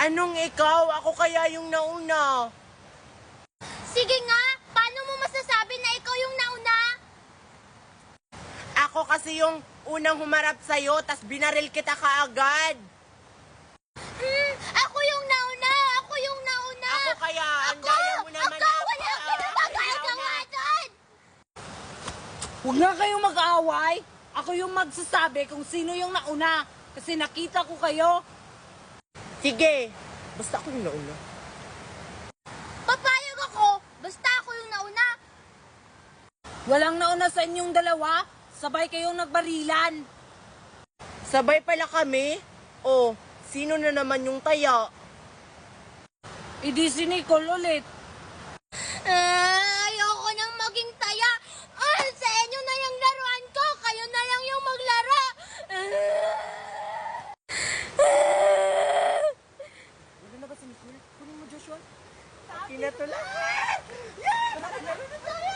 Anong ikaw? Ako kaya yung nauna. Sige nga, paano mo masasabi na ikaw yung nauna? Ako kasi yung unang humarap sa'yo, tas binaril kita kaagad. Ako yung nauna! Ako yung nauna! Ako kaya, ang daya mo naman. Ako! Wala ka na! Bagay ka nga dyan! Huwag nga kayong mag-aaway. Ako yung magsasabi kung sino yung nauna. Kasi nakita ko kayo. Sige, basta ako yung nauna. Papayag ako! Basta ako yung nauna! Walang nauna sa inyong dalawa. Sabay kayong nagbarilan. Sabay pala kami? O, sino na naman yung taya? Idi si Nicole ulit. Ayoko nang maging taya! Sa inyo na yung laruan ko! Kayo na lang yung maglaro! Wala na ba si Nicole? Kunin mo, Joshua. Akin na to lang. Yes! Laro na tayo!